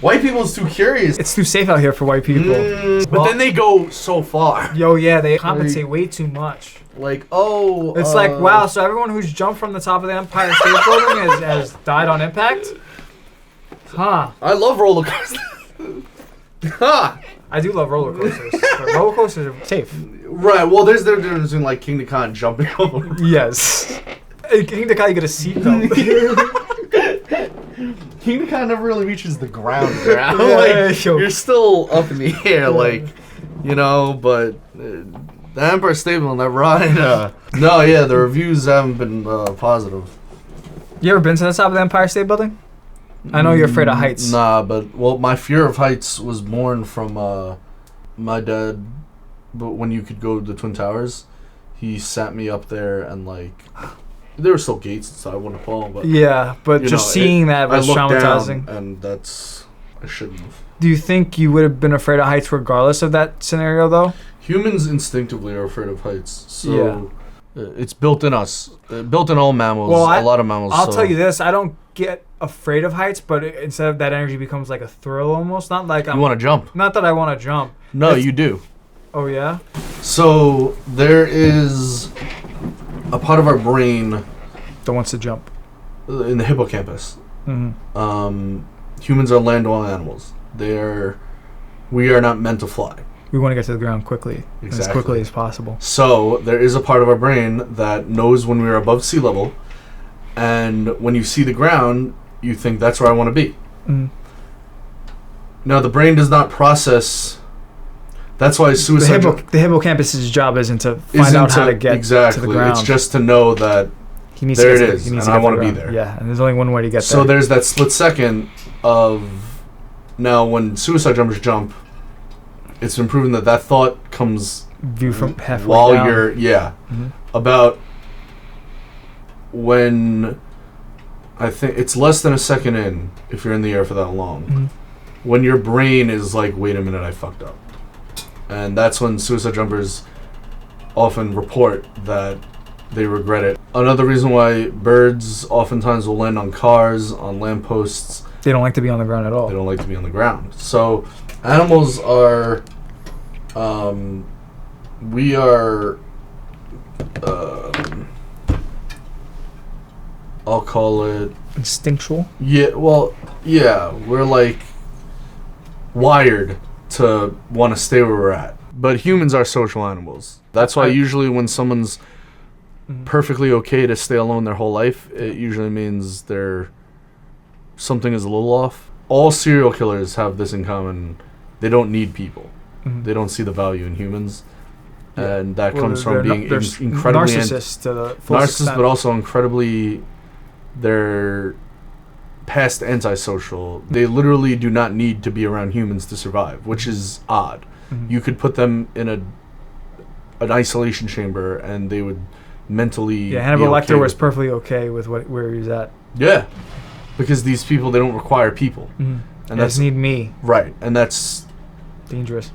White people is too curious. It's too safe out here for white people. But then they go so far. Yo, yeah, they compensate way too much. Like, oh... It's like, wow, so everyone who's jumped from the top of the Empire State Building has died on impact? Huh. I love roller coasters. Huh. I do love roller coasters. But roller coasters are safe. Right, well, there's the difference between, like, King Khan jumping over. Yes. King Khan, you get a seatbelt. King Khan never really reaches the ground. Like, yo. you're still up in the air, like, you know, but... the Empire State Building, that ride, no, yeah, the reviews haven't been positive. You ever been to the top of the Empire State Building? I know you're afraid of heights. Nah, but, well, my fear of heights was born from my dad. But when you could go to the Twin Towers, he sat me up there and, like, there were still gates, so I wouldn't fall. But yeah, but just seeing that was traumatizing. Down, and I shouldn't have. Do you think you would have been afraid of heights regardless of that scenario, though? Humans instinctively are afraid of heights, so it's built in us, built in all mammals. Well, a lot of mammals. I'll tell you this: I don't get afraid of heights, but instead of that energy becomes like a thrill almost. Not like you want to jump. Not that I want to jump. No, you do. Oh yeah. So there is a part of our brain that wants to jump in the hippocampus. Mm-hmm. Humans are land-dwelling animals. We are not meant to fly. We want to get to the ground quickly, as quickly as possible. So there is a part of our brain that knows when we're above sea level, and when you see the ground, you think that's where I want to be. Mm. Now the brain does not process. That's why suicide. The hippocampus's job isn't to find out how to get to the ground. It's just to know that there it is, and I want to be there. Yeah, and there's only one way to get there. So there's that split second of now when suicide jumpers jump. It's been proven that thought comes view from halfway while down. you're about when I think it's less than a second in if you're in the air for that long when your brain is like, wait a minute, I fucked up, and that's when suicide jumpers often report that they regret it. Another reason why birds oftentimes will land on cars, on lampposts. They don't like to be on the ground at all. They don't like to be on the ground. So animals are, we are, I'll call it... instinctual? Yeah, well, yeah, we're like wired to want to stay where we're at. But humans are social animals. That's why usually when someone's perfectly okay to stay alone their whole life, it usually means something is a little off. All serial killers have this in common. They don't need people. They don't see the value in humans. And that comes from being incredibly... narcissists to the full extent. But also incredibly... They're past antisocial. They literally do not need to be around humans to survive, which is odd. You could put them in an isolation chamber and they would mentally... Yeah, Hannibal Lecter was perfectly okay with where he was at. Yeah. Because these people, they don't require people. And they just need me. Right. And that's... Dangerous.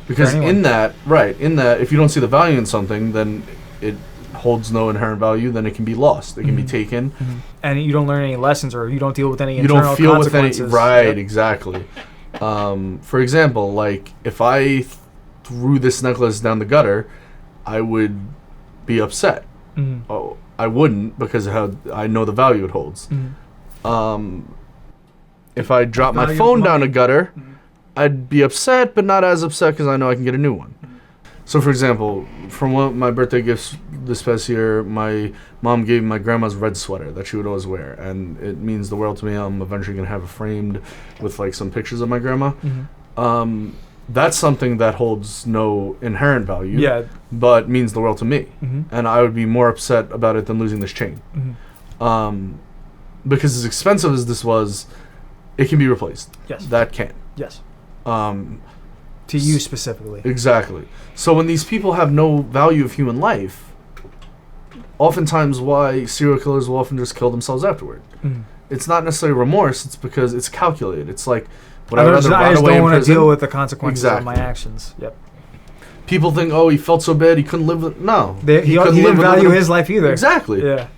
Because in that, if you don't see the value in something, then it holds no inherent value, then it can be lost. It can be taken. And you don't learn any lessons or you don't deal with any internal consequences. With any... Right, exactly. For example, like, if I threw this necklace down the gutter, I would be upset. Oh, I wouldn't, because of how I know the value it holds. If I drop my phone down a gutter, I'd be upset, but not as upset because I know I can get a new one. So, for example, from one of my birthday gifts this past year, my mom gave me my grandma's red sweater that she would always wear, and it means the world to me. I'm eventually going to have it framed with, like, some pictures of my grandma. That's something that holds no inherent value, but means the world to me. And I would be more upset about it than losing this chain. Because as expensive as this was, it can be replaced. Yes. That can. Yes. To you specifically. Exactly. So when these people have no value of human life, oftentimes why serial killers will often just kill themselves afterward. It's not necessarily remorse, it's because it's calculated. It's like, I just don't want to deal with the consequences of my actions. Yep. People think, he felt so bad he couldn't live. No. He didn't value his life either. Exactly. Yeah.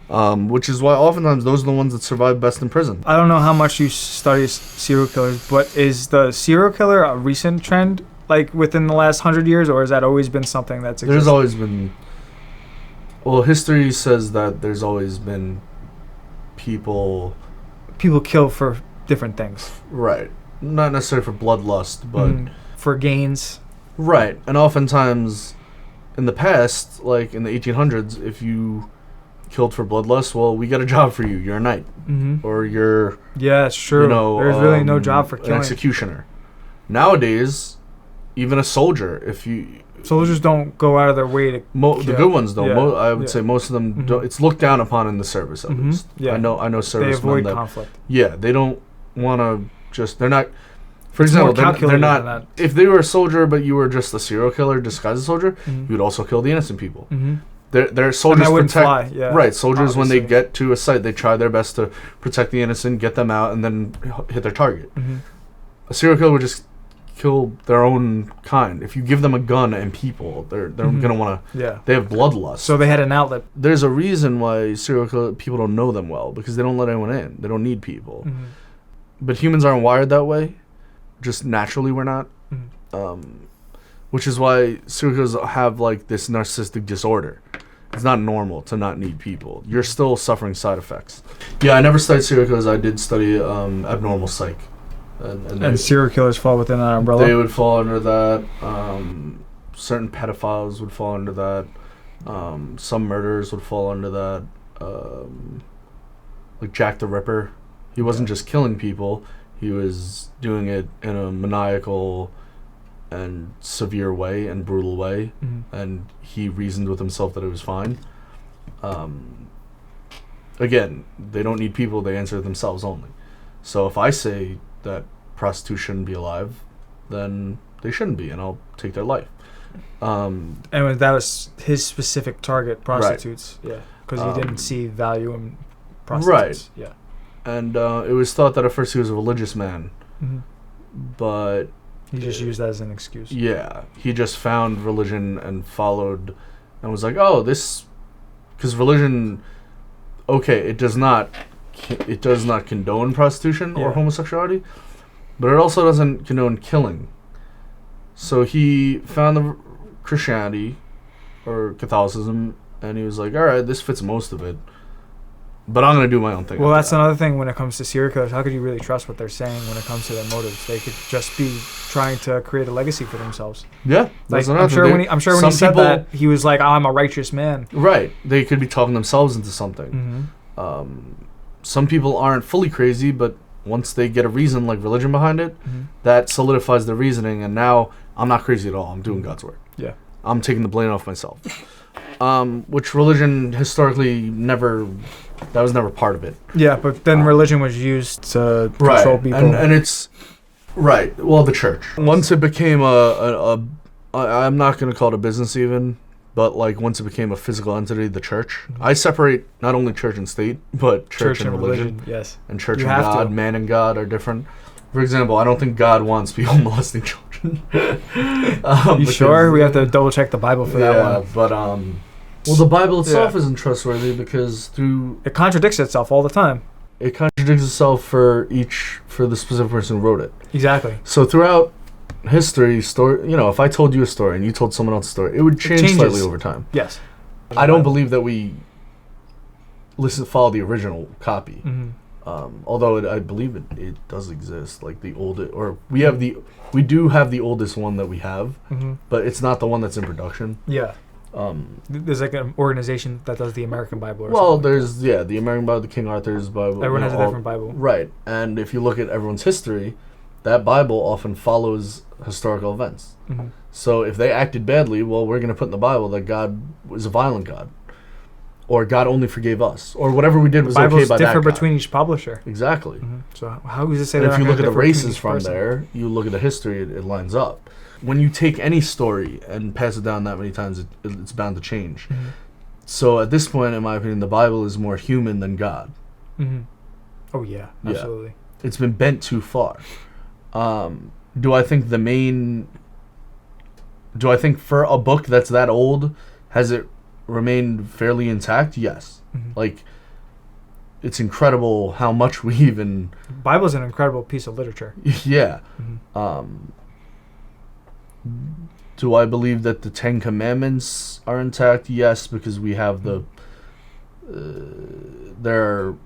which is why oftentimes those are the ones that survive best in prison. I don't know how much you study serial killers, but is the serial killer a recent trend, like within the last 100 years, or has that always been something that's existed? There's always been. Well, history says that there's always been people kill for different things. Right. Not necessarily for bloodlust, but for gains. Right. And oftentimes in the past, like in the 1800s, if you killed for bloodlust, well, we got a job for you. You're a knight. Or you're... Yeah, it's true. You know, there's really no job for killing. An executioner. Nowadays, even a soldier, if you... Soldiers don't go out of their way to the good ones don't. Yeah. I would say most of them don't. It's looked down upon in the service, at least. Yeah. I know servicemen they avoid that... conflict. Yeah, they don't want to just... They're not... For example, they're not... Than that. If they were a soldier, but you were just a serial killer disguised as a soldier, you would also kill the innocent people. They're soldiers protect... Yeah, right, soldiers, obviously. when they get to a site, they try their best to protect the innocent, get them out, and then hit their target. A serial killer would just kill their own kind. If you give them a gun and people, they're gonna want to... Yeah. They have bloodlust. So they had an outlet. There's a reason why serial killer people don't know them well, because they don't let anyone in. They don't need people. But humans aren't wired that way. Just naturally we're not. Which is why serial killers have like this narcissistic disorder. It's not normal to not need people. You're still suffering side effects. Yeah, I never studied serial killers. I did study abnormal psych. And serial killers fall within that umbrella? They would fall under that. Certain pedophiles would fall under that. Some murderers would fall under that. Like Jack the Ripper. He wasn't just killing people. He was doing it in a maniacal and severe way and brutal way. And he reasoned with himself that it was fine. Again, they don't need people. They answer themselves only. So if I say that prostitutes shouldn't be alive, then they shouldn't be, and I'll take their life. And that was his specific target, prostitutes. Right. Yeah, because he didn't see value in prostitutes. Right. Yeah. And it was thought that at first he was a religious man, but he just used that as an excuse. Yeah, he just found religion and followed, and was like, "Oh, this," because religion, okay, it does not condone prostitution or homosexuality, but it also doesn't condone killing. So he found the Christianity or Catholicism, and he was like, "All right, this fits most of it, but I'm gonna do my own thing." Well, that's another thing when it comes to serial killers. How could you really trust what they're saying when it comes to their motives? They could just be trying to create a legacy for themselves. Yeah, like, I'm sure when he said that, he was like, "I'm a righteous man." Right. They could be talking themselves into something. Some people aren't fully crazy, but once they get a reason like religion behind it, that solidifies their reasoning, and now I'm not crazy at all. I'm doing God's work. Yeah. I'm taking the blame off myself. Which religion historically that was never part of it. Yeah, but then religion was used to control people. And it's... Right. Well, the church. Once it became I'm not going to call it a business even, but like once it became a physical entity, the church. I separate not only church and state, but church and religion. Yes. And church and God, man and God are different. For example, I don't think God wants people molesting children. You sure? We have to double check the Bible for that one. But well, the Bible itself isn't trustworthy because it contradicts itself all the time. It contradicts itself for the specific person who wrote it. Exactly. So throughout history, if I told you a story and you told someone else a story, it would change slightly over time. Yes. I don't believe that we follow the original copy. Although I believe it does exist, like the oldest, or we do have the oldest one that we have, but it's not the one that's in production. Yeah. There's like an organization that does the American Bible. There's the American Bible, the King Arthur's Bible. Everyone has a different Bible. Right, and if you look at everyone's history, that Bible often follows historical events. So if they acted badly, well, we're going to put in the Bible that God was a violent God. Or God only forgave us, or whatever we did was okay by that God. Bibles differ between each publisher. Exactly. So how does it say that? If you look at the races from there, you look at the history, it lines up. When you take any story and pass it down that many times, it's bound to change. So at this point, in my opinion, the Bible is more human than God. Oh yeah, absolutely. It's been bent too far. Do I think for a book that's that old, has it remained fairly intact? Yes. Like, it's incredible how much we even. Bible's an incredible piece of literature. Yeah. Do I believe that the Ten Commandments are intact? Yes, because we have the. There are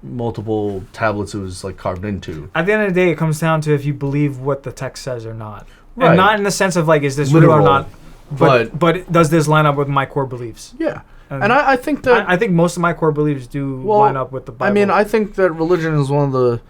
multiple tablets it was like carved into. At the end of the day, it comes down to if you believe what the text says or not, Right. and not in the sense of like, is this Literal, real or not? but But does this line up with my core beliefs? yeah, and I think that I think most of my core beliefs do line up with the Bible. I mean, I think that religion is one of the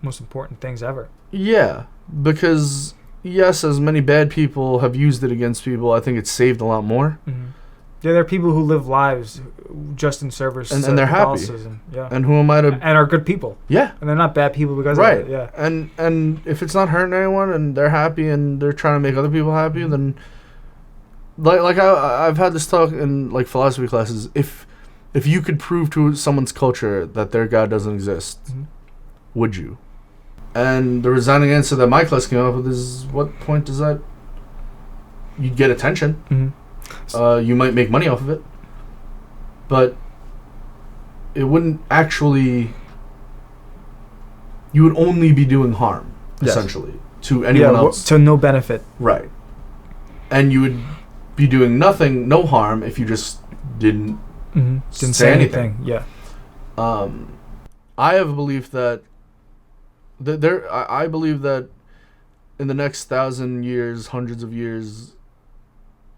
most important things ever. yeah, because yes, as many bad people have used it against people, I think it's saved a lot more. Yeah, there are people who live lives just in service And to they're happy. Catholicism. Yeah, And who am I to? and are good people, Yeah, and they're not bad people because right. of it. Yeah, And if it's not hurting anyone and they're happy and they're trying to make other people happy, then like I've had this talk in like philosophy classes. If you could prove to someone's culture that their God doesn't exist, would you? And the resounding answer that my class came up with is, what point does that? You'd get attention. You might make money off of it, but it wouldn't actually. You would only be doing harm, essentially, to anyone else. to no benefit. Right. And you would be doing nothing, no harm, if you just didn't Didn't say anything. Yeah. I have a belief that I believe that in the next 1,000 years, hundreds of years,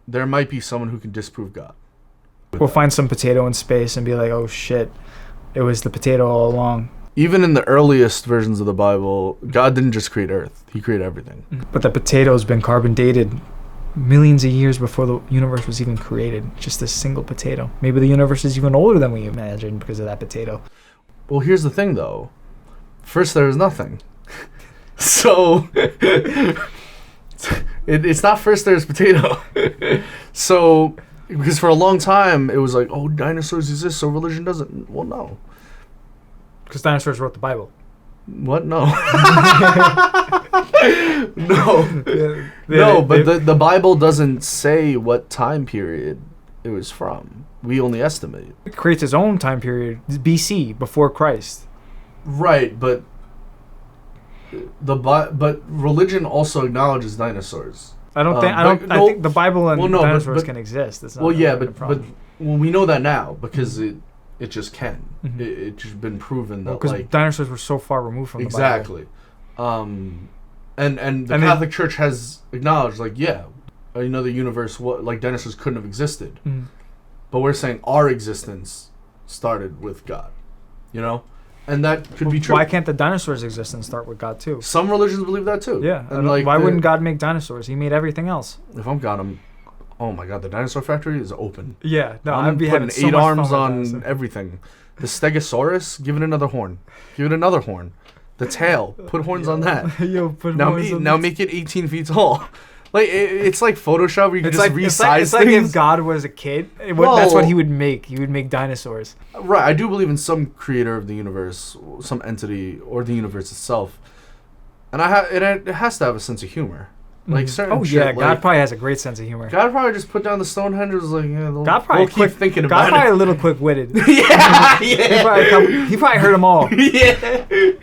there might be someone who can disprove God. We'll find some potato in space and be like, oh shit, it was the potato all along. Even in the earliest versions of the Bible, God didn't just create Earth. He created everything. But the potato's been carbon dated millions of years before the universe was even created. Just a single potato. Maybe the universe is even older than we imagined because of that potato. Well, here's the thing, though. First, there was nothing. So, it's not first there's potato. So, because for a long time, it was like, oh, dinosaurs exist, so religion doesn't. Well, no. Because dinosaurs wrote the Bible. What? No. No. No, but the Bible doesn't say what time period it was from. We only estimate. It creates its own time period, BC, before Christ. Right, but but religion also acknowledges dinosaurs. I think the Bible and dinosaurs can exist. It's not but we know that now because it just can. It's just been proven that because dinosaurs were so far removed from the Bible. Exactly. And the Catholic Church has acknowledged, like, the universe, like, dinosaurs couldn't have existed. But we're saying our existence started with God, And that could be true. Why can't the dinosaurs' existence start with God, too? Some religions believe that, too. Yeah. And why wouldn't God make dinosaurs? He made everything else. If I'm God, oh my God, the dinosaur factory is open. Yeah. No, I'm putting 8 arms on everything. The Stegosaurus, give it another horn. Give it another horn. The tail, put horns on that. Now make it 18 feet tall. Like it's like Photoshop where you can just resize it's like if God was a kid, that's what he would make. He would make dinosaurs. Right. I do believe in some creator of the universe, some entity, or the universe itself. And it has to have a sense of humor. Like certain shit, God probably has a great sense of humor. God probably just put down the Stonehenge and was like, God probably keep thinking about it. God probably a little quick-witted. Yeah. He probably heard them all. Yeah.